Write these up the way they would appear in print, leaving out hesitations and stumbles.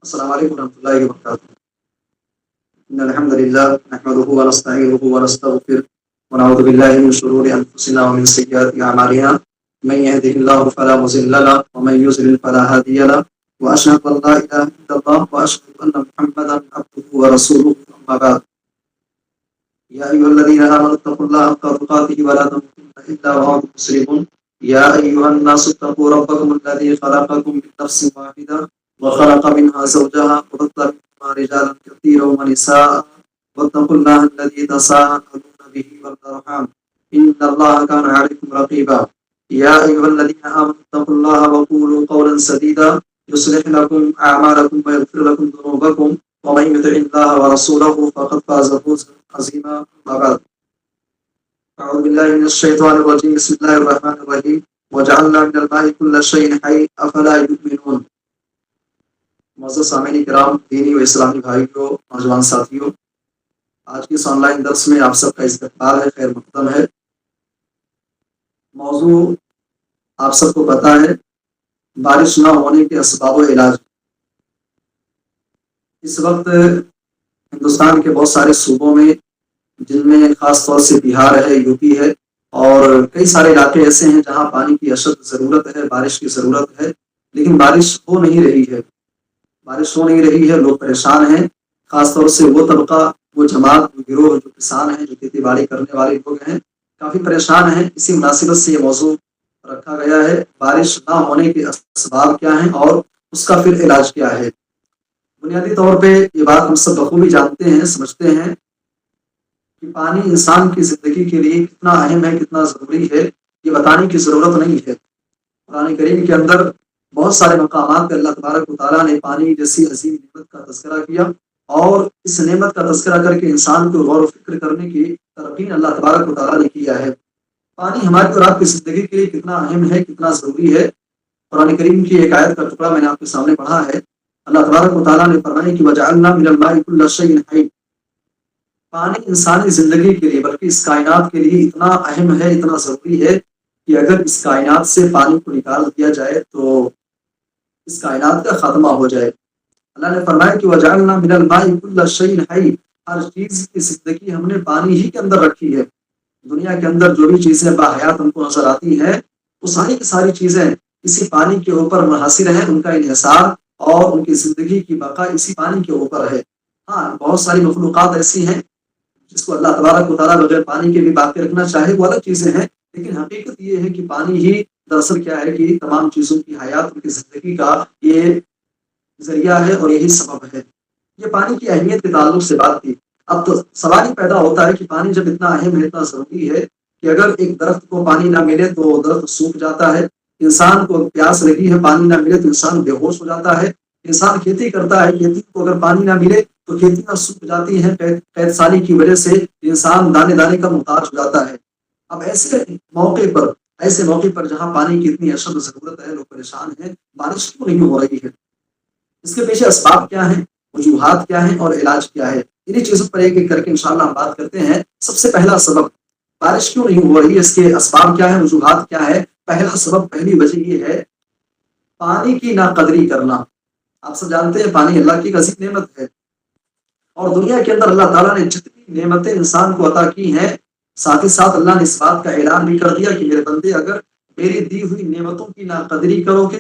السلام علیکم ورحمۃ اللہ وبرکاتہ۔ ان الحمد للہ نحمده ونستعینه ونستغفره ونعوذ باللہ من شرور انفسنا ومن سیئات اعمالنا من يهده الله فلا مضل له ومن يضلل فلا هادي له واشهد ان لا اله الا الله واشهد ان محمدا عبده ورسوله اما بعد يا ايها الذين امنوا اتقوا الله حق تقاته ولا تموتن الا وانتم مسلمون يا ايها الناس اتقوا ربكم الذي خلقكم من نفس واحده وخلق منها زوجها وبث منهما رجالا كثيرا ونساء واتقوا الله الذي تساءلون به والارحام ان الله كان عليكم رقيبا يا ايها الذين امنوا اتقوا الله وقولوا قولا سديدا يصلح لكم اعمالكم ويغفر لكم ذنوبكم ومن يطع الله ورسوله فقد فاز فوزا عظيما اما بعد اعوذ بالله من الشيطان الرجيم بسم الله الرحمن الرحيم وجعلنا من الماء كل شيء حي افلا يؤمنون۔ معزز سامعین کرام، دینی و اسلامی بھائیوں، نوجوان ساتھیوں، آج کی اس آن لائن درس میں آپ سب کا استقبال ہے، خیر مقدم ہے۔ موضوع آپ سب کو پتہ ہے، بارش نہ ہونے کے اسباب و علاج۔ اس وقت ہندوستان کے بہت سارے صوبوں میں، جن میں خاص طور سے بہار ہے، یو پی ہے، اور کئی سارے علاقے ایسے ہیں جہاں پانی کی اشد ضرورت ہے، بارش کی ضرورت ہے، لیکن بارش ہو نہیں رہی ہے۔ بارش ہو نہیں رہی ہے، لوگ پریشان ہیں، خاص طور سے وہ طبقہ، وہ جماعت، وہ گروہ جو کسان ہیں، جو کھیتی باڑی کرنے والے لوگ ہیں، کافی پریشان ہیں۔ اسی مناسبت سے یہ موضوع رکھا گیا ہے، بارش نہ ہونے کے اسباب کیا ہیں اور اس کا پھر علاج کیا ہے۔ بنیادی طور پہ یہ بات ہم سب بخوبی جانتے ہیں، سمجھتے ہیں کہ پانی انسان کی زندگی کے لیے کتنا اہم ہے، کتنا ضروری ہے، یہ بتانے کی ضرورت نہیں ہے۔ قرآن کریم کے اندر بہت سارے مقامات پہ اللہ تبارک و تعالیٰ نے پانی جیسی عظیم نعمت کا تذکرہ کیا، اور اس نعمت کا تذکرہ کر کے انسان کو غور و فکر کرنے کی ترغیب اللہ تبارک و تعالیٰ نے کیا ہے۔ پانی ہماری اور آپ کی زندگی کے لیے کتنا اہم ہے، کتنا ضروری ہے۔ قرآن کریم کی ایک آیت کا ٹکڑا میں نے آپ کے سامنے پڑھا ہے۔ اللہ تبارک و تعالیٰ نے فرمایا کہ وَجَعَلْنَا مِنَ الْمَاءِ كُلَّ شَيْءٍ حَيٍّ۔ پانی انسانی زندگی کے لیے بلکہ اس کائنات کے لیے اتنا اہم ہے، اتنا ضروری ہے کہ اگر اس کائنات سے پانی کو نکال دیا جائے تو اس کائنات کا خاتمہ ہو جائے۔ اللہ نے فرمایا کہ وَجَعَلْنَا مِنَ الْمَاءِ كُلَّ شَيْءٍ حَيٍّ، ہر چیز کی زندگی ہم نے پانی ہی کے اندر رکھی ہے۔ دنیا کے اندر جو بھی چیزیں باحیات ہم کو نظر آتی ہیں، وہ ساری کی ساری چیزیں اسی پانی کے اوپر منحصر ہیں، ان کا انحصار اور ان کی زندگی کی بقا اسی پانی کے اوپر ہے۔ ہاں، بہت ساری مخلوقات ایسی ہیں جس کو اللہ تبارک و تعالیٰ بغیر پانی کے بھی باقی رکھنا چاہے، وہ الگ چیزیں ہیں، لیکن حقیقت یہ ہے کہ پانی ہی دراصل کیا ہے کہ تمام چیزوں کی حیات، ان کی زندگی کا یہ ذریعہ ہے اور یہی سبب ہے۔ یہ پانی کی اہمیت کے تعلق سے بات تھی۔ اب تو سوال ہی پیدا ہوتا ہے کہ پانی جب اتنا اہم ہے، اتنا ضروری ہے کہ اگر ایک درخت کو پانی نہ ملے تو درخت سوکھ جاتا ہے، انسان کو پیاس لگی ہے، پانی نہ ملے تو انسان بے ہوش ہو جاتا ہے، انسان کھیتی کرتا ہے، کھیتی کو اگر پانی نہ ملے تو کھیتیاں سوکھ جاتی ہیں، قید سالی کی وجہ سے انسان دانے دانے کا محتاج ہو جاتا ہے۔ اب ایسے موقع پر جہاں پانی کی اتنی اشد ضرورت ہے، لوگ پریشان ہیں، بارش کیوں نہیں ہو رہی ہے؟ اس کے پیچھے اسباب کیا ہیں، وجوہات کیا ہیں اور علاج کیا ہے؟ انہیں چیزوں پر ایک ایک کر کے انشاءاللہ ہم بات کرتے ہیں۔ سب سے پہلا سبب، بارش کیوں نہیں ہو رہی ہے، اس کے اسباب کیا ہیں، وجوہات کیا ہے؟ پہلا سبب، پہلی وجہ یہ ہے پانی کی ناقدری کرنا۔ آپ سب جانتے ہیں پانی اللہ کی عظیم نعمت ہے، اور دنیا کے اندر اللہ تعالیٰ نے جتنی نعمتیں انسان کو عطا کی ہیں، ساتھ ہی ساتھ اللہ نے اس بات کا اعلان بھی کر دیا کہ میرے بندے اگر میری دی ہوئی نعمتوں کی ناقدری کرو گے،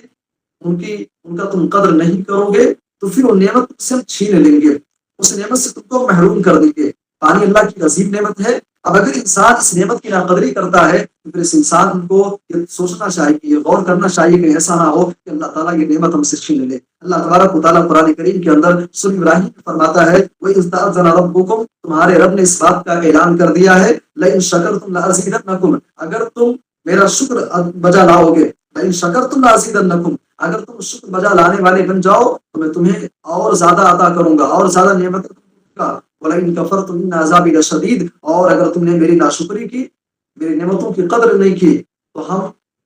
ان کا تم قدر نہیں کرو گے، تو پھر وہ نعمت تم سے ہم چھین لیں گے، اس نعمت سے تم کو محروم کر دیں گے۔ پانی اللہ کی عظیم نعمت ہے۔ اب اگر انسان اس نعمت کی ناقدری کرتا ہے تو پھر اس انسان کو یہ سوچنا چاہیے، یہ غور کرنا چاہیے کہ ایسا نہ ہو کہ اللہ تعالیٰ یہ نعمت ہم سے چھین لے۔ اللہ تبارک و تعالیٰ قرآن کریم کے اندر سورہ ابراہیم میں فرماتا ہے وَإِذْ تَأَذَّنَ رَبُّكُمْ، تمہارے رب نے اس بات کا اعلان کر دیا ہے لَئِن شَكَرْتُمْ لَأَزِيدَنَّكُمْ، اگر تم میرا شکر بجا لاؤ گے، لَئِن شَكَرْتُمْ لَأَزِيدَنَّكُمْ، اگر تم شکر بجا لانے والے بن جاؤ تو میں تمہیں اور زیادہ عطا کروں گا، اور زیادہ نعمت دوں گا۔ وَلَئِن كَفَرْتُمْ إِنَّ عَذَابِي لَشَدِيدٌ، اور اگر تم نے میری ناشکری کی، میری نعمتوں کی قدر نہیں کی، تو ہم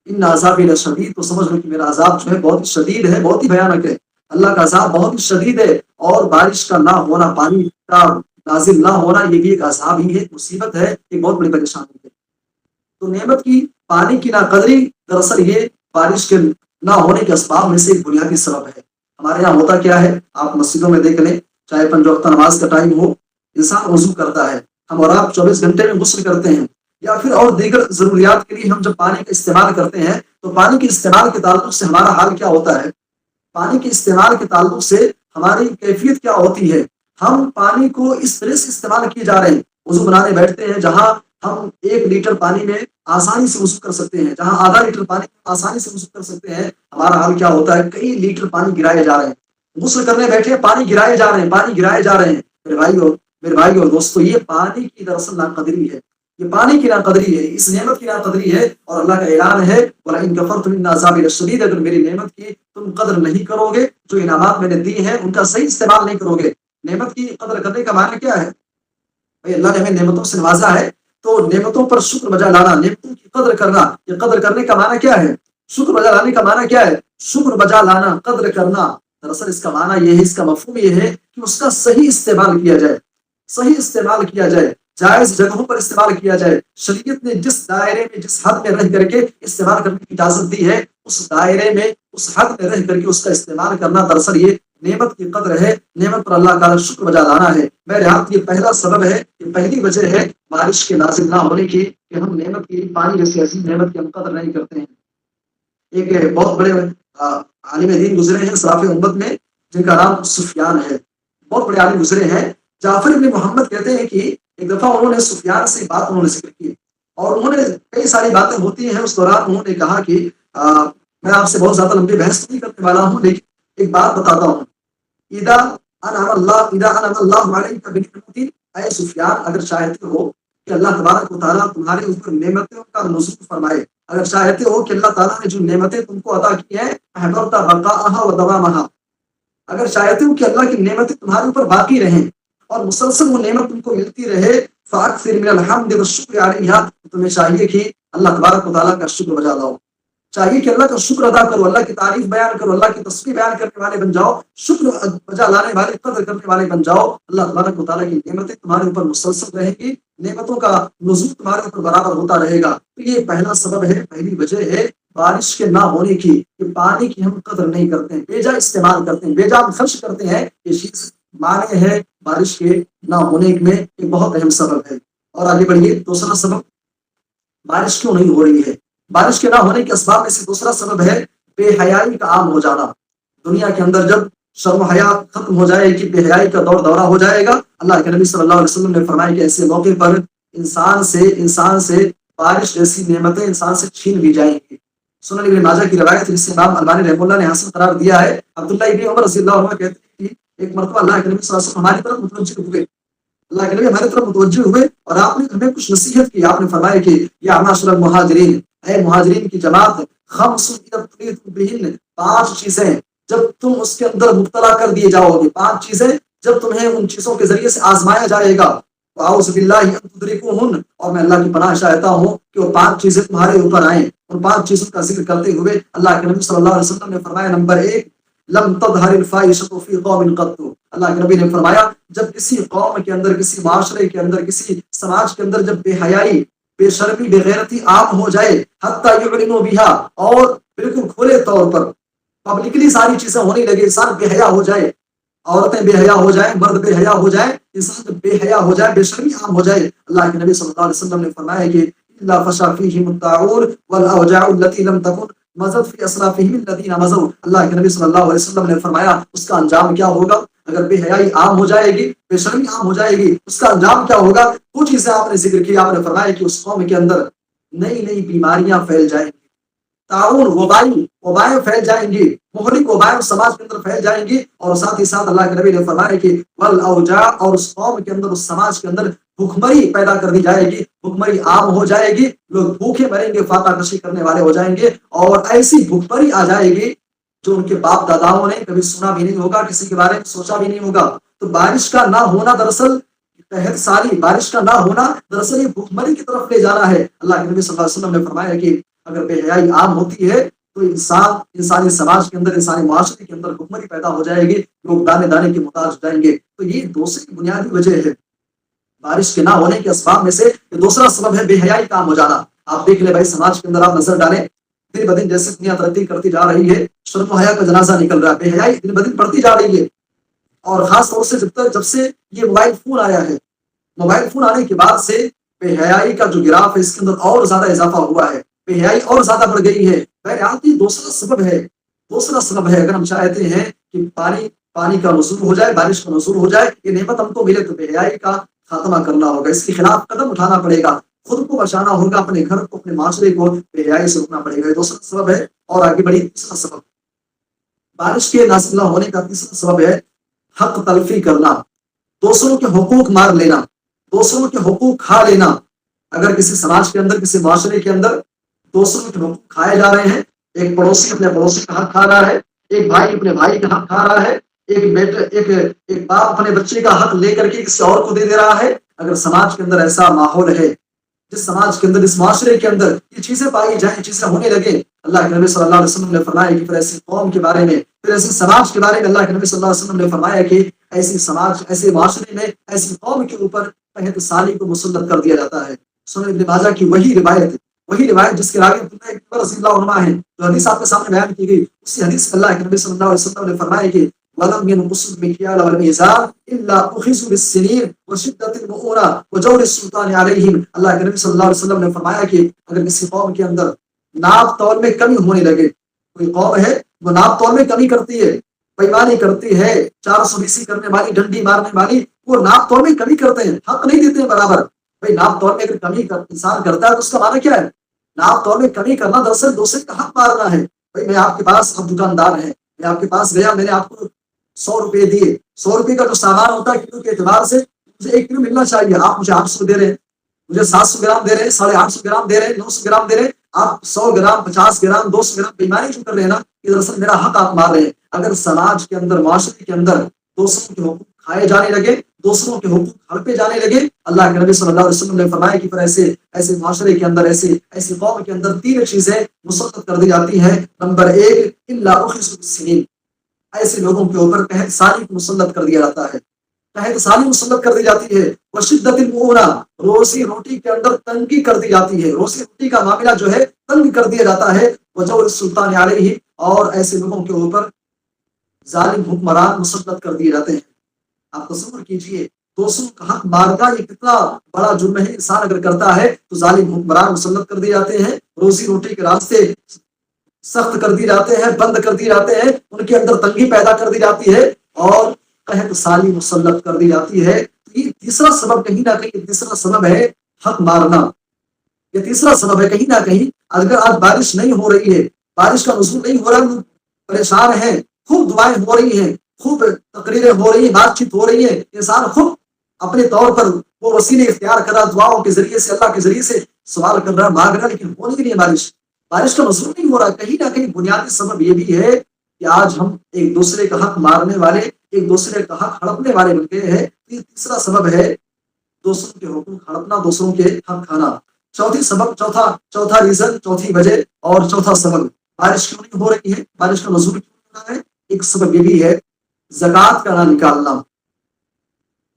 ان عذابی لشدید، تو سمجھ لو کہ میرا عذاب جو ہے بہت ہی شدید ہے، بہت ہی بھیانک ہے۔ اللہ کا عذاب بہت ہی شدید ہے، اور بارش کا نہ ہونا، پانی کا نازل نہ ہونا، یہ بھی ایک عذاب ہی ہے، مصیبت ہے، ایک بہت بڑی پریشانی ہے۔ تو نعمت کی، پانی کی ناقدری دراصل یہ بارش کے نہ ہونے کے اسباب میں سے ایک بنیادی سبب ہے۔ ہمارے یہاں ہوتا کیا ہے، آپ مسجدوں میں دیکھ لیں، چاہے 5 وقت نماز کا ٹائم ہو، انسان وضو کرتا ہے، ہم اور آپ 24 گھنٹے میں غسل کرتے ہیں، یا پھر اور دیگر ضروریات کے لیے ہم جب پانی کا استعمال کرتے ہیں تو پانی کے استعمال کے تعلق سے ہمارا حال کیا ہوتا ہے، پانی کے استعمال کے تعلق سے ہماری کیفیت کیا ہوتی ہے۔ ہم پانی کو اس طرح سے استعمال کیے جا رہے ہیں، وضو بنانے بیٹھتے ہیں جہاں ہم 1 لیٹر پانی میں آسانی سے وضو کر سکتے ہیں، جہاں آدھا لیٹر پانی میں آسانی سے وضو کر سکتے ہیں، ہمارا حال کیا ہوتا ہے، کئی لیٹر پانی گرائے جا رہے ہیں، غسل کرنے بیٹھے پانی گرائے جا رہے ہیں، پانی گرائے جا رہے ہیں۔ میرے بھائی اور دوستو، یہ پانی کی دراصل ناقدری ہے، یہ پانی کی ناقدری ہے، اس نعمت کی ناقدری ہے، اور اللہ کا اعلان ہے وَلَئِن كَفَرْتُمْ إِنَّ عَذَابِي لَشَدِيدٌ، اگر میری نعمت کی تم قدر نہیں کرو گے، جو انعامات میں نے دی ہیں ان کا صحیح استعمال نہیں کرو گے۔ نعمت کی قدر کرنے کا معنی کیا ہے؟ بھائی اللہ نے ہمیں نعمتوں سے نوازا ہے تو نعمتوں پر شکر بجا لانا، نعمتوں کی قدر کرنا، یہ قدر کرنے کا معنی کیا ہے؟ شکر بجا لانے کا معنی کیا ہے؟ شکر بجا لانا، قدر کرنا، دراصل اس کا معنی یہ ہے، اس کا مفہوم یہ ہے کہ اس کا صحیح استعمال کیا جائے، صحیح استعمال کیا جائے، جائز جگہوں پر استعمال کیا جائے۔ شریعت نے جس دائرے میں، جس حد میں رہ کر کے استعمال کرنے کی اجازت دی ہے، اس دائرے میں، اس حد میں رہ کر کے اس کا استعمال کرنا، دراصل یہ نعمت کی قدر ہے، نعمت پر اللہ تعالیٰ شکر بجا لانا ہے۔ میرے ہاتھ یہ پہلا سبب ہے، یہ پہلی وجہ ہے بارش کے نازل نہ ہونے کی، کہ ہم نعمت کی، پانی جیسی عظیم نعمت کی ہم قدر نہیں کرتے ہیں۔ ایک بہت بڑے عالم دین گزرے ہیں سلاف امت میں، جن کا نام سفیان ہے، بہت بڑے عالم گزرے ہیں، جعفر ابن محمد کہتے ہیں کہ ایک دفعہ انہوں نے سفیان سے بات انہوں نے ذکر کی، اور انہوں نے کئی ساری باتیں ہوتی ہیں، اس دوران انہوں نے کہا کہ میں آپ سے بہت زیادہ لمبی بحث نہیں کرنے والا ہوں، لیکن ایک بات بتاتا ہوں، اذا انعم اللہ علیک بنعمت، اے سفیان، اگر چاہتے ہو کہ اللہ تبارک و تعالیٰ تمہارے اوپر نعمتوں کا نزول فرمائے، اگر چاہتے ہو کہ اللہ تعالیٰ نے جو نعمتیں تم کو عطا کی ہیں، احببت بقاءها ودوامها، اگر چاہتے ہو کہ اللہ کی نعمتیں تمہارے اوپر باقی رہیں اور مسلسل وہ نعمت تم کو ملتی رہے، فاکثر من الحمد والشکر علیہا، تمہیں چاہیے کہ اللہ تبارک و تعالیٰ کا شکر بجا لاؤ، چاہیے کہ اللہ کا شکر ادا کرو، اللہ کی تعریف بیان کرو، اللہ کی تسبیح بیان کرنے والے بن جاؤ، شکر بجا لانے والے، قدر کرنے والے بن جاؤ، اللہ تبارک و تعالیٰ کی نعمتیں تمہارے اوپر مسلسل رہیں گی، نعمتوں کا نزول تمہارے اوپر برابر ہوتا رہے گا۔ تو یہ پہلا سبب ہے، پہلی وجہ ہے بارش کے نہ ہونے کی، کہ پانی کی ہم قدر نہیں کرتے ہیں، بے جا استعمال کرتے ہیں، بے جا خرچ کرتے ہیں، یہ چیز معنی ہے بارش کے نہ ہونے میں ایک بہت اہم سبب ہے۔ اور آگے بڑھیے، دوسرا سبب بارش کیوں نہیں ہو رہی ہے، بارش کے نہ ہونے کے اسباب میں سے دوسرا سبب ہے بے حیائی کا عام ہو جانا۔ دنیا کے اندر جب شرم و حیا ختم ہو جائے گی، بے حیائی کا دور دورہ ہو جائے گا، اللہ کے نبی صلی اللہ علیہ وسلم نے فرمایا کہ ایسے موقع پر انسان سے بارش جیسی نعمتیں انسان سے چھین لی جائیں گی۔ سنن ابن ماجہ کی روایت ہے، جسے امام البانی رحمہ اللہ نے حسن قرار دیا ہے، عبداللہ ابن عمر رضی اللہ عنہ کہتے ہیں کہ ایک مرتبہ اللہ کے نبی صلی اللہ علیہ وسلم ہماری طرف متوجہ ہوئے، اللہ کے نبی ہماری طرف متوجہ ہوئے اور آپ نے ہمیں کچھ نصیحت کی، آپ نے فرمایا کہ یا معاشر المہاجرین، اے مہاجرین کی جماعت، خمس اذا ابتلیتم بہن، 5 چیزیں جب تم اس کے اندر مبتلا کر دیے جاؤ گے، 5 چیزیں جب تمہیں ان چیزوں کے ذریعے سے آزمایا جائے گا، اعوذ باللہ ان تدرکوہن، اور میں اللہ کی پناہ چاہتا ہوں کہ وہ 5 چیزیں تمہارے اوپر آئیں۔ ان 5 چیزوں کا ذکر کرتے ہوئے اللہ کے نبی صلی اللہ علیہ وسلم نے فرمایا، نمبر 1، لم تظہر الفاحشۃ فی قوم قط، اللہ کے نبی نے فرمایا جب کسی قوم کے اندر، کسی معاشرے کے اندر، کسی سماج کے اندر جب بے حیائی، بے شرمی، بے غیرتی عام ہو جائے، حتی یعلنوا بہا، اور بالکل کھلے طور پر پبلکلی ساری چیزیں ہونے لگے، انسان بے حیا ہو جائے، عورتیں بے حیا ہو جائیں، مرد بے حیا ہو جائیں، انسان بے حیا ہو جائے، بے شرمی عام ہو جائے، اللہ کے نبی صلی اللہ علیہ وسلم نے فرمایا کہ الا فشا فیہم الطاعون والاوجاع التي لم تكن مضت فی اسلافہم الذین مضوا، اللہ کے نبی صلی اللہ علیہ وسلم نے فرمایا اس کا انجام کیا ہوگا، اگر بے حیائی عام ہو جائے گی، بے شرمی عام ہو جائے گی، اس کا انجام کیا ہوگا؟ وہ چیزیں آپ نے ذکر کی، آپ نے فرمایا کہ اس قوم کے اندر نئی نئی بیماریاں پھیل جائیں گی، تعاون، وبائیں پھیل جائیں گی، مہلک وبائیں سماج کے اندر پھیل جائیں گی، اور ساتھ ہی ساتھ اللہ کے نبی نے فرمایا کہ والاوجاع، اور اس قوم کے اندر، اس سماج کے اندر بھوکمری پیدا کر دی جائے گی، بھوکمری عام ہو جائے گی، لوگ بھوکے مریں گے، فاقہ کشی کرنے والے ہو جائیں گے، اور ایسی بھوکمری آ جائے گی جو ان کے باپ داداؤں نے کبھی سنا بھی نہیں ہوگا، کسی کے بارے میں سوچا بھی نہیں ہوگا۔ تو بارش کا نہ ہونا دراصل، قحط ساری، بارش کا نہ ہونا دراصل یہ بھوکمری کی طرف لے جانا ہے۔ اللہ کے نبی صلی اللہ علیہ وسلم نے فرمایا کہ اگر بے حیائی عام ہوتی ہے تو انسانی سماج کے اندر، انسانی معاشرے کے اندر بھوکمری پیدا ہو جائے گی، لوگ دانے دانے کے محتاج ہو جائیں گے۔ تو یہ دوسری بنیادی وجہ ہے بارش کے نہ ہونے کے اسباب میں سے، یہ دوسرا سبب ہے بے حیائی کا عام ہو جانا۔ آپ دیکھ لیں بھائی، سماج کے اندر آپ نظر ڈالیں، دن بدن جیسے دنیا ترقی کرتی جا رہی ہے، شرم و حیا کا جنازہ نکل رہا ہے، بے حیائی دن بدن بڑھتی جا رہی ہے. اور خاص طور سے جب سے یہ موبائل فون آیا ہے، موبائل فون آنے کے بعد سے بے حیائی کا جو گراف ہے اس کے اندر اور زیادہ اضافہ ہوا ہے، بے حیائی اور زیادہ بڑھ گئی ہے. بہرحال دوسرا سبب ہے، دوسرا سبب ہے. اگر ہم چاہتے ہیں کہ پانی کا نزول ہو جائے، بارش کا نزول ہو جائے، یہ نعمت ہم کو ملے، تو بے حیائی کا خاتمہ کرنا ہوگا، اس کے خلاف قدم اٹھانا پڑے گا، خود کو بچانا ہوگا، اپنے گھر کو، اپنے معاشرے کو بے حیائی سے روکنا پڑے گا. یہ دوسرا سبب ہے. اور آگے بڑی تیسرا سبب، بارش کے نازل نہ ہونے کا تیسرا سبب ہے حق تلفی کرنا، دوسروں کے حقوق مار لینا، دوسروں کے حقوق کھا لینا. اگر کسی سماج کے اندر، کسی معاشرے کے اندر دوسروں کے حقوق کھائے جا رہے ہیں، ایک پڑوسی اپنے پڑوسی کا حق کھا رہا ہے، ایک بھائی اپنے بھائی کا حق کھا رہا ہے، ایک باپ اپنے بچے کا حق لے کر کے کسی اور کو دے دے رہا ہے، اگر سماج کے اندر ایسا ماحول ہے، جس سماج کے اندر، اس معاشرے کے اندر یہ چیزیں پائی جائیں، چیزیں ہونے لگے، اللہ کے نبی صلی اللہ علیہ وسلم نے فرمایا کہ پھر ایسی قوم کے بارے میں، پھر ایسے سماج کے بارے میں اللہ کے نبی صلی اللہ علیہ وسلم نے فرمایا کہ ایسی سماج، ایسے معاشرے میں، ایسی قوم کے اوپر قحط سالی کو مسلط کر دیا جاتا ہے. سنن ابن ماجہ کی وہی روایت جس کے آگے عبداللہ ابن عمر رضی اللہ عنہ ہے، جو حدیث آپ کے سامنے بیان کی گئی، اسی حدیث میں اللہ کے نبی صلی اللہ علیہ وسلم نے فرمایا کہ وَلَمْ يَنْقُصُ الْمِكْيَالَ وَالْمِيزَانَ إِلَّا أُخِذُوا بِالسِّنِينِ وَشِدَّةِ الْمُؤُونَةِ وَجَوْرِ السُّلْطَانِ عَلَيْهِمْ. اللہ کے نبی صلی اللہ علیہ وسلم نے فرمایا کہ اگر کسی قوم کے اندر ناپ تول میں کمی ہونے لگے، کوئی قوم ہے وہ ناپ تول میں کمی کرتی ہے، بےایمانی کرتی ہے، 420 کرنے والی، ڈنڈی مارنے والی، وہ ناپ تول میں کمی کرتے ہیں، حق نہیں دیتے ہیں برابر. بھائی ناپ تول میں اگر کمی انسان کرتا ہے تو اس کا معنی کیا ہے؟ ناپ تول میں کمی کرنا دراصل دوسرے کا حق مارنا ہے. بھائی میں آپ کے پاس، آپ دکاندار ہیں، میں آپ کے پاس گیا، میں نے آپ کو 100 روپے دیے، 100 روپے کا جو سامان ہوتا ہے کلو کے اعتبار سے مجھے 1 کلو ملنا چاہیے، آپ مجھے 800 دے رہے ہیں، مجھے 700 گرام دے رہے ہیں، 850 گرام دے رہے ہیں، 900 گرام دے رہے ہیں، آپ 100 گرام، 50 گرام، 200 گرام بےایمانی جو کر رہے ہیں نا، یہ دراصل میرا حق آپ مار رہے ہیں. اگر سماج کے اندر، معاشرے کے اندر دوسروں کے حقوق کھائے جانے لگے، دوسروں کے حقوق ہڑپے جانے لگے، اللہ کے نبی صلی اللہ علیہ وسلم نے فرمایا کہ پھر ایسے معاشرے کے اندر، ایسی قوم کے اندر 3 چیزیں مسلط کر دی جاتی ہیں. نمبر 1، الا اخذوا بالسنین، ایسے لوگوں کے اوپر قحط سالی کو مسلط کر دیا جاتا ہے، قحط سالی مسلط کر دی جاتی ہے. وشدت المؤونہ، روزی روٹی کے اندر تنگی کر دی جاتی ہے، روزی روٹی کا معاملہ جو ہے تنگ کر دیا جاتا ہے. وجور السلطان علیہ، اور ایسے لوگوں کے اوپر ظالم حکمران مسلط کر دیے جاتے ہیں. آپ تصور کیجئے، دوسروں کا حق مارنا یہ کتنا بڑا جرم ہے. انسان اگر کرتا ہے تو ظالم حکمران مسلط کر دیے جاتے ہیں، روزی روٹی کے راستے سخت کر دی جاتے ہیں، بند کر دی جاتے ہیں، ان کے اندر تنگی پیدا کر دی جاتی ہے، اور قحط سالی مسلط کر دی جاتی ہے. یہ تیسرا سبب کہیں نہ کہیں، تیسرا سبب ہے حق مارنا. یہ تیسرا سبب ہے کہیں نہ کہیں. اگر آج بارش نہیں ہو رہی ہے، بارش کا نزول نہیں ہو رہا، لوگ پریشان ہیں، خوب دعائیں ہو رہی ہیں، خوب تقریریں ہو رہی ہیں، بات چیت ہو رہی ہے، انسان خود اپنے طور پر وہ وسیلے اختیار کر رہا، دعاؤں کے ذریعے سے، اللہ کے ذریعے سے سوال کر رہا، مانگ رہا، لیکن ہو نہیں رہی ہے بارش کا نزول نہیں ہو رہا. کہیں نہ کہیں بنیادی سبب یہ بھی ہے کہ آج ہم ایک دوسرے کا حق مارنے والے، ایک دوسرے کا حق ہڑپنے والے بن گئے ہیں. یہ تیسرا سبب ہے دوسروں کے حقوق ہڑپنا، دوسروں کے حق کھانا. چوتھا ریزن، چوتھی وجہ اور چوتھا سبب بارش کیوں نہیں ہو رہی ہے، بارش کا نزول کیوں نہیں ہو رہا ہے، ایک سبب یہ بھی ہے زکوٰۃ کا نہ نکالنا.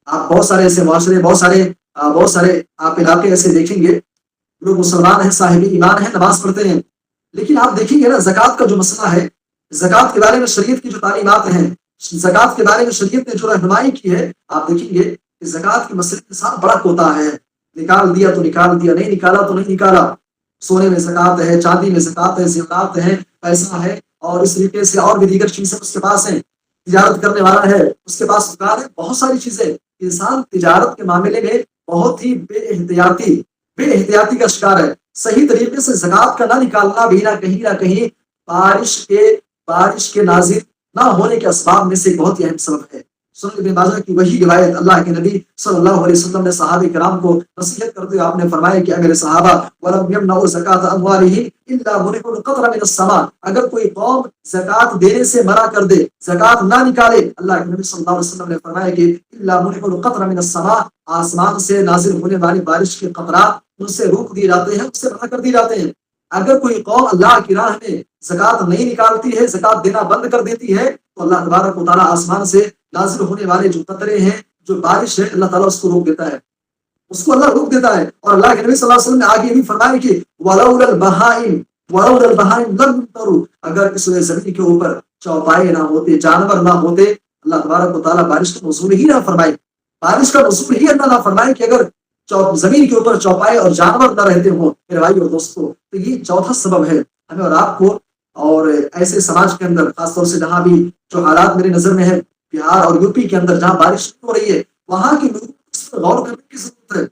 آپ بہت سارے ایسے معاشرے، بہت سارے آپ علاقے ایسے دیکھیں گے، لوگ مسلمان ہیں، صاحب ایمان ہیں، نماز پڑھتے ہیں، لیکن آپ دیکھیں گے نا زکوٰۃ کا جو مسئلہ ہے، زکوٰۃ کے بارے میں شریعت کی جو تعلیمات ہیں، زکوٰۃ کے بارے میں شریعت نے جو رہنمائی کی ہے، آپ دیکھیں گے کہ زکوٰۃ کے مسئلے کے ساتھ بڑا کوتا ہے. نکال دیا تو نکال دیا، نہیں نکالا تو نہیں نکالا. سونے میں زکوٰۃ ہے، چاندی میں زکوٰۃ ہے، زیورات ہے، پیسہ ہے، اور اس طریقے سے اور بھی دیگر چیزیں اس کے پاس ہیں. تجارت کرنے والا ہے، اس کے پاس دکان ہے، بہت ساری چیزیں. انسان تجارت کے معاملے میں بہت ہی بے احتیاطی کا شکار ہے. صحیح طریقے سے زکوٰۃ کا نہ نکالنا بھی نہ کہیں بارش کے نازل نہ ہونے کے اسباب میں سے بہت ہی اہم سبب ہے. سنن ابن ماجہ کی وہی روایت، اللہ کے نبی صلی اللہ علیہ وسلم نے صحابہ کرام کو نصیحت کرتے ہوئے آپ نے فرمایا کہ اے میرے صحابہ، وَلَمْ يَمْنَعُوا زَكَاةَ أَمْوَالِهِمْ إِلَّا مُنِعُوا الْقَطْرَ مِنَ السَّمَاءِ. اگر کوئی قوم زکوٰۃ دینے سے منع کر دے، زکوٰۃ نہ نکالے، اللہ کے نبی صلی اللہ علیہ وسلم نے فرمایا کہ إِلَّا مُنِعُوا الْقَطْرَ مِنَ السَّمَاءِ، آسمان سے نازل ہونے والی بارش کے قطرات ان سے روک دیے جاتے ہیں، اس سے منع کر دیے جاتے ہیں. اگر کوئی قوم اللہ کی راہ میں زکوٰۃ نہیں نکالتی ہے، زکوٰۃ دینا بند کر دیتی ہے، تو اللہ تبارک و تعالیٰ آسمان سے نازل ہونے والے جو قطرے ہیں، جو بارش ہے، اللہ تعالیٰ اس کو روک دیتا ہے، اس کو اللہ روک دیتا ہے. اور اللہ کے نبی صلی اللہ علیہ وسلم نے آگے بھی فرمایا کہ وَلَوْلَا الْبَهَائِمُ وَلَوْلَا الْبَهَائِمُ لَمْ يُمْطَرُوا، اگر اس زمین کے اوپر چوپائے نہ ہوتے، جانور نہ ہوتے، اللہ تبارک و تعالیٰ بارش کا نزول ہی نہ فرمائے، بارش کا نزول ہی اللہ نہ فرمائے کہ اگر زمین کے اوپر چوپائے اور جانور نہ رہتے ہوں میرے بھائی اور دوستوں۔ تو یہ چوتھا سبب ہے ہمیں اور آپ کو، اور ایسے سماج کے اندر خاص طور سے جہاں بھی جو حالات میری نظر میں ہے، بہار اور یوپی کے اندر جہاں بارش ہو رہی ہے، وہاں کے لوگوں کو اس پر غور کرنے کی ضرورت ہے۔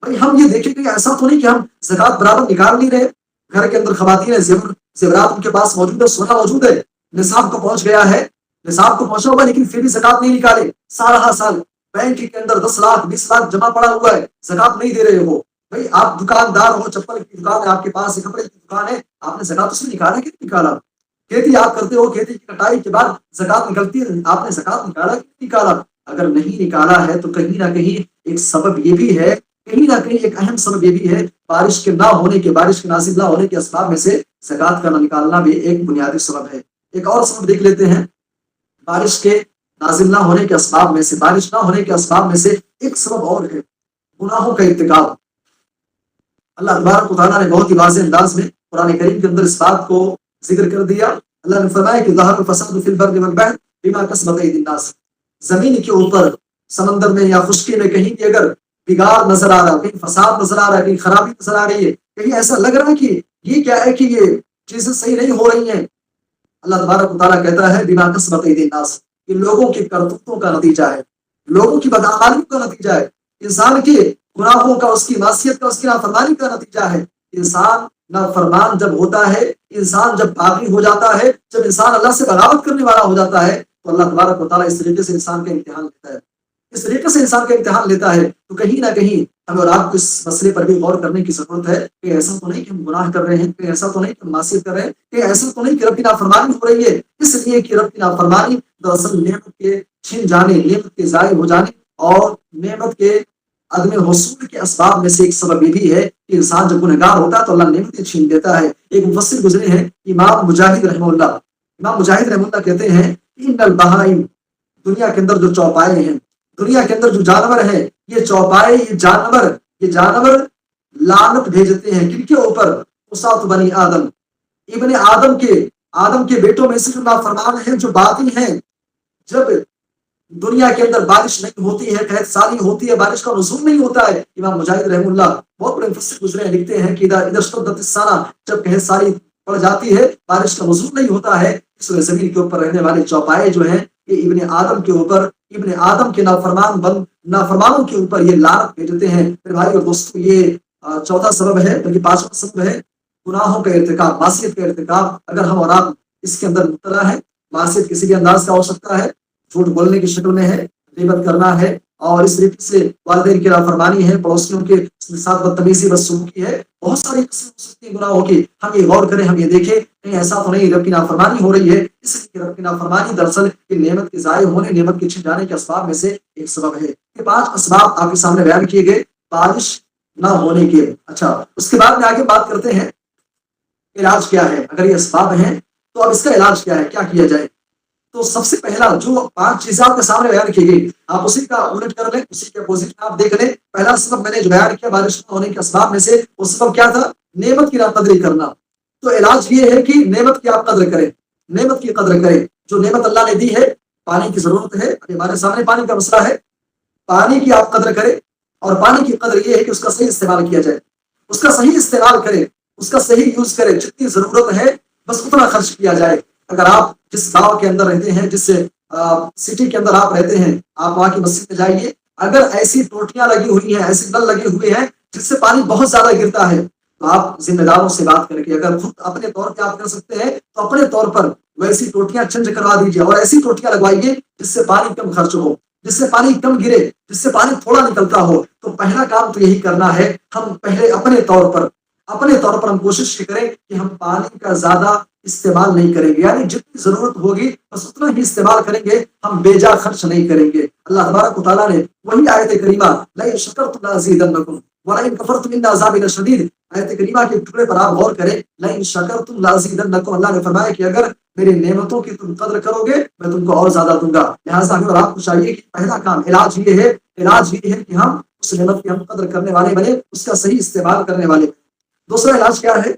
بھائی ہم یہ دیکھیں کہ ایسا تو نہیں کہ ہم زکوٰۃ برابر نکال نہیں رہے، گھر کے اندر خواتین زیورات ان کے پاس موجود ہے، سونا موجود ہے، نصاب کو پہنچ گیا ہے، نصاب کو پہنچا ہوا، لیکن پھر بھی زکوٰۃ نہیں نکالے، سارا سال بینک کے اندر 10 لاکھ 20 لاکھ جمع پڑا ہوا ہے، زکوٰۃ نہیں دے رہے ہو۔ بھائی آپ دکاندار ہو، چپل کی دکان ہے آپ کے پاس، کپڑے کی دکان ہے، آپ نے زکوٰۃ اس میں نکالا کہ نہیں نکالا؟ کھیتی آپ کرتے ہو، کھیتی کی کٹائی کے بعد زکوٰۃ نکلتی ہے، آپ نے زکوٰۃ نکالا کہ نہیں نکالا؟ اگر نہیں نکالا ہے تو کہیں نہ کہیں ایک سبب یہ بھی ہے، کہیں نہ کہیں ایک اہم سبب یہ بھی ہے، بارش کے نہ ہونے کے، بارش کے نازل نہ ہونے کے اسباب میں سے زکوٰۃ کا نہ نکالنا بھی ایک بنیادی سبب ہے۔ ایک اور سبب دیکھ لیتے ہیں، بارش کے نازل نہ ہونے کے اسباب میں سے، بارش نہ ہونے کے اسباب میں سے ایک سبب اور ہے، گناہوں کا ارتکاب۔ اللہ تبارک و تعالیٰ نے بہت ہی واضح انداز میں قرآن کریم کے اندر اس بات کو ذکر کر دیا۔ اللہ نے فرمایا کہ ظہر الفساد فی البر والبحر بما کسبت ایدی الناس، زمین کے اوپر، سمندر میں یا خشکی میں کہیں بھی اگر بگاڑ نظر آ رہا، کہیں فساد نظر آ رہا ہے، کہیں خرابی نظر آ رہی ہے، کہیں ایسا لگ رہا ہے کہ یہ کیا ہے کہ یہ چیزیں صحیح نہیں ہو رہی ہیں، اللہ تبارک و تعالیٰ کہتا ہے بما کسبت ایدی الناس، یہ لوگوں کی کرتوتوں کا نتیجہ ہے، لوگوں کی بدعمالیوں کا نتیجہ ہے، انسان کے گناہوں کا، اس کی معصیت کا، اس کی نافرمانی کا نتیجہ ہے۔ انسان نافرمان جب ہوتا ہے، انسان جب باغی ہو جاتا ہے، جب انسان اللہ سے بغاوت کرنے والا ہو جاتا ہے، تو اللہ تبارک و تعالیٰ اس طریقے سے انسان کا امتحان لیتا ہے، اس طریقے سے انسان کا امتحان لیتا ہے۔ تو کہیں نہ کہیں ہمیں اور آپ کو اس مسئلے پر بھی غور کرنے کی ضرورت ہے کہ ایسا تو نہیں کہ ہم گناہ کر رہے ہیں، کہ ایسا تو نہیں کہ ہم معصیت کر رہے ہیں، کہ ایسا تو نہیں کہ رب کی نافرمانی ہو رہی ہے، اس لیے کہ رب کی نافرمانی دراصل نعمت کے چھن جانے، نعمت کے ضائع ہو جانے اور نعمت کے عدم حصول کے اسباب میں سے ایک سبب یہ بھی ہے کہ انسان جب گنہگار ہوتا ہے تو اللہ نعمتیں چھین دیتا ہے۔ ایک مفسر گزرے ہیں امام مجاہد رحمہ اللہ، امام مجاہد رحمہ اللہ کہتے ہیں ان البہائم، دنیا کے اندر جو چوپائے ہیں، دنیا کے اندر جو جانور ہیں، یہ چوپائے، یہ جانور لعنت بھیجتے ہیں کن کے اوپر؟ اسات بنی آدم، ابن آدم کے بیٹوں میں سے جو نافرمان ہیں، جو باغی ہیں۔ جب دنیا کے اندر بارش نہیں ہوتی ہے، قحط سالی ہوتی ہے، بارش کا نزول نہیں ہوتا ہے، امام مجاہد رحمہ اللہ بہت بڑے مفسر گزرے ہیں، لکھتے ہیں کہ ادھر اشتدت السانہ، جب قحط سالی پڑ جاتی ہے، بارش کا نزول نہیں ہوتا ہے، اس وجہ زمین کے اوپر رہنے والے چوپائے جو ہیں یہ ابن آدم کے اوپر، ابن آدم کے نافرمانوں کے اوپر یہ لعنت بھیجتے ہیں۔ میرے بھائی اور دوستو، یہ چوتھا سبب ہے، بلکہ پانچواں سبب ہے گناہوں کا ارتکاب، معصیت کا ارتکاب۔ اگر ہم اور آپ اس کے اندر مبتلا ہے، معصیت کسی بھی انداز کا ہو سکتا ہے، جھوٹ بولنے کی شکل میں ہے، غیبت کرنا ہے، اور اس طریقے سے والدین کی نافرمانی ہے، پڑوسیوں کے ساتھ بدتمیزی بدسلوکی ہے، بہت ساری قسمیں ہو سکتی ہیں گناہوں کی۔ ہم یہ غور کریں، ہم یہ دیکھیں کہیں ایسا تو نہیں رب کی نافرمانی ہو رہی ہے، اس لیے کہ رب کی نافرمانی دراصل نعمت کے ضائع ہونے، نعمت کے چھن جانے کے اسباب میں سے ایک سبب ہے۔ یہ 5 اسباب آپ کے سامنے بیان کیے گئے بارش نہ ہونے کے۔ اچھا، اس کے بعد میں آگے بات کرتے ہیں علاج کیا ہے۔ اگر یہ اسباب ہیں تو اب اس کا علاج کیا ہے، کیا کیا جائے؟ تو سب سے پہلا جو 5 چیزیں آپ کے سامنے بیان کی گئی، آپ اسی کا الٹ کر لیں، اسی کے اپوزٹ میں آپ دیکھ لیں۔ پہلا سبب میں نے جو بیان کیا بارش نہ ہونے کے اسباب میں سے، وہ سبب کیا تھا؟ نعمت کی ناقدری کرنا۔ تو علاج یہ ہے کہ نعمت کی آپ قدر کریں، نعمت کی قدر کریں، جو نعمت اللہ نے دی ہے۔ پانی کی ضرورت ہے، ہمارے سامنے پانی کا مسئلہ ہے، پانی کی آپ قدر کریں، اور پانی کی قدر یہ ہے کہ اس کا صحیح استعمال کیا جائے، اس کا صحیح استعمال کریں، اس کا صحیح یوز کریں، جتنی ضرورت ہے بس اتنا خرچ کیا جائے۔ اگر آپ جس گاؤں کے اندر رہتے ہیں، جس سٹی کے اندر آپ رہتے ہیں، آپ وہاں کی مسجد میں جائیے، اگر ایسی ٹوٹیاں لگی ہوئی ہیں، ایسے نل لگے ہوئے ہیں جس سے پانی بہت زیادہ گرتا ہے، تو آپ ذمہ داروں سے بات کر کے، اگر خود اپنے طور پہ آپ کر سکتے ہیں تو اپنے طور پر ویسی ٹوٹیاں چینج کروا دیجیے، اور ایسی ٹوٹیاں لگوائیے جس سے پانی کم خرچ ہو، جس سے پانی کم گرے، جس سے پانی تھوڑا نکلتا ہو۔ تو پہلا کام تو یہی کرنا ہے، ہم پہلے اپنے طور پر ہم کوشش کریں کہ ہم پانی کا زیادہ استعمال نہیں کریں گے، یعنی جتنی ضرورت ہوگی بس اتنا ہی استعمال کریں گے، ہم بے جا خرچ نہیں کریں گے۔ اللہ تبارک و تعالیٰ نے وہی آیت کریمہ لئن شکرتم لازیدنکم ولئن کفرتم ان عذابی لشدید، آیت کریمہ کے ٹکڑے پر آپ غور کریں، لئن شکرتم لازیدنکم، اللہ نے فرمایا کہ اگر میری نعمتوں کی تم قدر کرو گے میں تم کو اور زیادہ دوں گا۔ لہٰذا ہمیں اور آپ کو چاہیے کہ پہلا کام علاج یہ ہے کہ ہم اس نعمت کی ہم قدر کرنے والے بنے، اس کا صحیح استعمال کرنے والے بنے۔ دوسرا علاج کیا ہے؟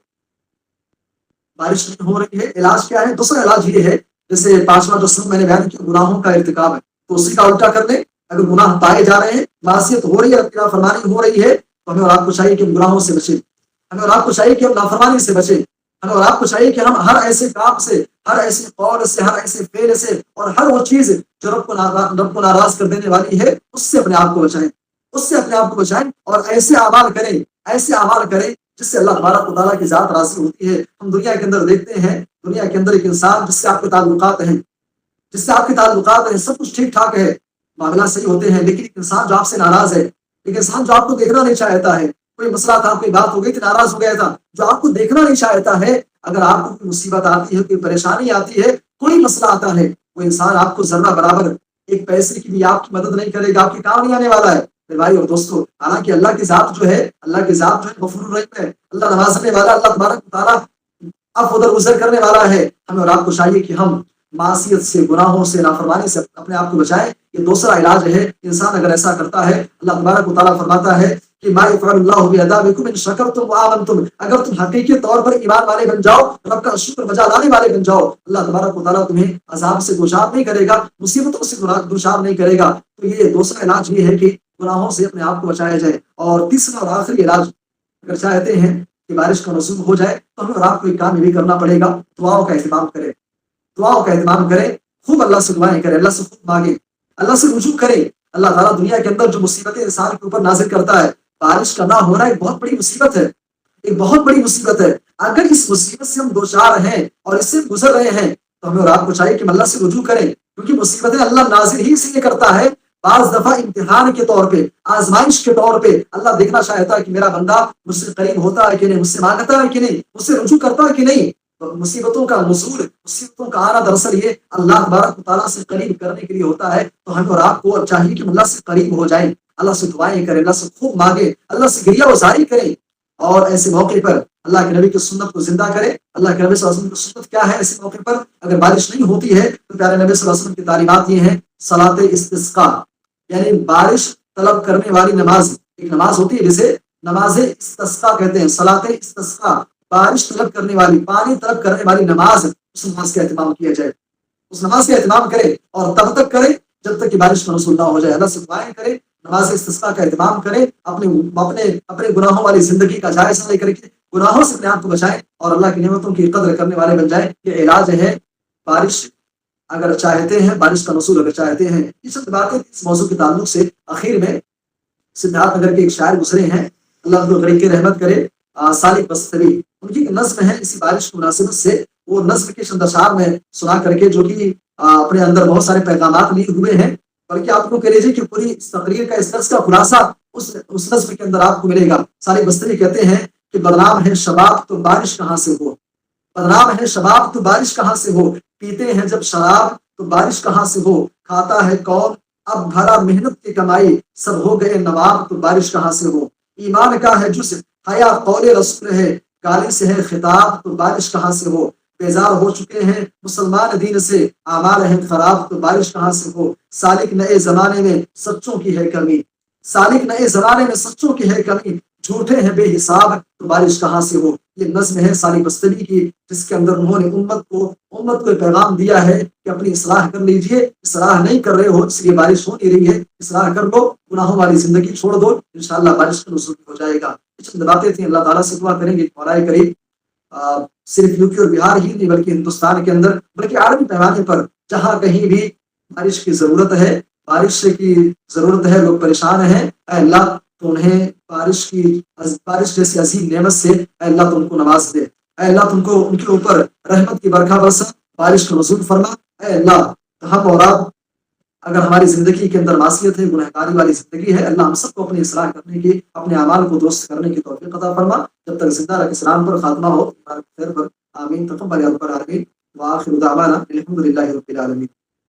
بارش نہیں ہو رہی ہے، علاج کیا ہے؟ دوسرا علاج یہ ہے، جیسے پانچواں جو سبب میں نے بیان کیا گناہوں کا ارتکاب ہے، تو اسی کا الٹا کر لیں۔ اگر گناہ پائے جا رہے ہیں، معصیت ہو رہی ہے، رب کی نافرمانی ہو رہی ہے، تو ہمیں اور آپ کو چاہیے کہ ہم گناہوں سے بچیں، ہمیں اور آپ کو چاہیے کہ ہم نافرمانی سے بچیں، ہمیں اور آپ کو چاہیے کہ ہم ہر ایسے کام سے، ہر ایسے قول سے، ہر ایسے فعل سے، اور ہر وہ چیز جو رب کو ناراض کر دینے والی ہے اس سے اپنے آپ کو بچائیں، اس سے اپنے آپ کو بچائیں، اور ایسے اعمال کریں، ایسے اعمال کریں جس سے اللہ تبارک و تعالیٰ کی ذات راضی ہوتی ہے۔ ہم دنیا کے اندر دیکھتے ہیں، دنیا کے اندر ایک انسان جس سے آپ کے تعلقات ہیں، جس سے آپ کے تعلقات ہیں، سب کچھ ٹھیک ٹھاک ہے، معاملات صحیح ہوتے ہیں، لیکن ایک انسان جو آپ سے ناراض ہے، ایک انسان جو آپ کو دیکھنا نہیں چاہتا ہے، کوئی مسئلہ تھا، کوئی بات ہو گئی تھی، ناراض ہو گیا تھا، جو آپ کو دیکھنا نہیں چاہتا ہے، اگر آپ کو کوئی مصیبت آتی ہے، کوئی پریشانی آتی ہے، کوئی مسئلہ آتا ہے، وہ انسان آپ کو ذرہ برابر ایک پیسے کی بھی آپ کی مدد نہیں کرے گا، آپ کے کام نہیں آنے والا ہے میرے بھائی اور دوستو۔ حالانکہ اللہ کی ذات جو ہے، اللہ کی ذات جو ہے غفور الرحیم ہے، اللہ نوازنے والا، اللہ تبارک و تعالیٰ اب ادھر گزر کرنے والا ہے۔ ہمیں اور آپ کو چاہیے کہ ہم معصیت سے، گناہوں سے، نافرمانی سے اپنے آپ کو بچائیں۔ یہ دوسرا علاج ہے، انسان اگر ایسا کرتا ہے، اللہ تبارک و تعالیٰ فرماتا ہے کہ ما یفعل اللہ بعذابکم ان شکرتم وآمنتم، اگر تم حقیقی طور پر ایمان والے بن جاؤ، رب کا شکر بجا لانے والے بن جاؤ، اللہ تبارک و تعالیٰ تمہیں عذاب سے دوچار نہیں کرے گا، مصیبتوں سے دوچار نہیں کرے گا۔ تو یہ دوسرا علاج یہ ہے کہ گناہوں سے اپنے آپ کو بچایا جائے۔ اور تیسرا اور آخری علاج، اگر چاہتے ہیں کہ بارش کا نزول ہو جائے تو ہمیں اور آپ کو ایک کام یہ بھی کرنا پڑے گا، دعاؤں کا اہتمام کریں، دعاؤں کا اہتمام کریں، خوب اللہ سے دعائیں کریں، اللہ سے خوب مانگیں، اللہ سے رجوع کریں۔ اللہ تعالیٰ دنیا کے اندر جو مصیبتیں انسان کے اوپر نازل کرتا ہے، بارش کا نہ ہونا ایک بہت بڑی مصیبت ہے، ایک بہت بڑی مصیبت ہے۔ اگر اس مصیبت سے ہم دوچار ہیں اور اس سے گزر رہے ہیں تو ہمیں اور آپ کو چاہیے کہ ہم اللہ سے رجوع کریں، کیونکہ مصیبتیں اللہ نازل ہی اس لیے کرتا ہے، بعض دفعہ امتحان کے طور پہ، آزمائش کے طور پہ اللہ دیکھنا چاہتا ہے کہ میرا بندہ مجھ سے قریب ہوتا ہے کہ نہیں، مجھ سے مانگتا ہے کہ نہیں، مجھ سے رجوع کرتا ہے کہ نہیں۔ مصیبتوں کا نزول، مصیبتوں کا آنا دراصل یہ اللہ تبارک و تعالیٰ سے قریب کرنے کے لیے ہوتا ہے۔ تو ہم اور آپ کو چاہیے کہ اللہ سے قریب ہو جائیں، اللہ سے دعائیں کریں، اللہ سے خوب مانگیں، اللہ سے گریہ وزاری کریں، اور ایسے موقع پر اللہ کے نبی کی سنت کو زندہ کریں۔ اللہ کے نبی صلی اللہ علیہ وسلم کی سنت کیا ہے؟ ایسے موقع پر اگر بارش نہیں ہوتی ہے تو پیارے نبی صلی اللہ علیہ وسلم کی تعلیمات یہ ہیں، صلاۃ استسقاء، یعنی بارش طلب کرنے والی نماز، ایک نماز ہوتی ہے جسے نماز استسقاء کہتے ہیں، صلاۃ استسقاء، بارش طلب کرنے والی، پانی طلب کرنے والی نماز، اس نماز کا اہتمام کیا جائے، اس نماز کا اہتمام کرے، اور تب تک کرے جب تک کہ بارش کا نزول نہ ہو جائے۔ اللہ سے دعائیں کرے، نماز استسقاء کا اہتمام کرے، اپنے گناہوں والی زندگی کا جائزہ لے کر کے گناہوں سے اپنے آپ کو بچائیں اور اللہ کی نعمتوں کی قدر کرنے والے بن جائیں۔ یہ علاج ہے بارش اگر چاہتے ہیں، بارش کا نزول اگر چاہتے ہیں۔ یہ سب باتیں اس موضوع کے تعلق سے آخر میں سدھارتھ نگر کے ایک شاعر گزرے ہیں، اللہ ان کو غریق رحمت کرے، سالک بستری، ان کی ایک نظم ہے اسی بارش کی مناسبت سے، وہ نظم کے چند اشعار میں سنا کر کے، جو کہ اپنے اندر بہت سارے پیغامات لیے ہوئے ہیں، بلکہ آپ کو کہہ لیجیے کہ پوری اس تقریر کا، اس درس کا خلاصہ اس نظم کے اندر آپ کو ملے گا۔ سالک بستری کہتے ہیں کہ بدنام ہے شباب تو بارش کہاں سے ہو، بدنام ہے شباب تو بارش کہاں سے ہو، پیتے ہیں جب شراب تو بارش کہاں سے ہو، کھاتا ہے کون اب بھرا محنت کی کمائی، سب ہو گئے نواب تو بارش کہاں سے ہو، ایمان کا ہے جز حیا قول رسول ہے، گالی سے ہے خطاب تو بارش کہاں سے ہو، بیزار ہو چکے ہیں مسلمان دین سے، اعمال ہیں خراب تو بارش کہاں سے ہو، سالک نئے زمانے میں سچوں کی ہے کمی، سالک نئے زمانے میں سچوں کی ہے کمی، جھوٹے ہیں بے حساب تو بارش کہاں سے ہو۔ یہ نظم ہے سالک بستری کی، جس کے اندر انہوں نے امت کو پیغام دیا ہے کہ اپنی اصلاح کر لیجئے، اصلاح نہیں کر رہے ہو اس لیے بارش ہو نہیں رہی ہے، اصلاح کر لو، گناہوں والی زندگی چھوڑ دو، انشاءاللہ بارش کا نزول ہو جائے گا۔ چند باتیں تھیں، اللہ تعالیٰ سے دعا کریں گے مولا کریم صرف یو پی اور بہار ہی نہیں بلکہ ہندوستان کے اندر، بلکہ عالمی پیمانے پر جہاں کہیں بھی بارش کی ضرورت ہے، بارش کی ضرورت ہے، لوگ پریشان ہیں، اے اللہ تو انہیں بارش جیسی عظیم نعمت سے اے اللہ تم کو نواز دے، اے اللہ تم کو ان کے اوپر رحمت کی برکھا برسا، بارش کا نزول فرما، اے اللہ ہم اور آپ اگر ہماری زندگی کے اندر معصیت ہے، گناہ کاری والی زندگی ہے، اللہ ہم سب کو اپنی اصلاح کرنے کی، اپنے اعمال کو درست کرنے کی توفیق عطا فرما، جب تک زندہ رکھ اسلام پر خاتمہ ہو خیر پر، آمین تقبل یا رب العالمین، وآخر دعوانا الحمد للہ رب العالمین۔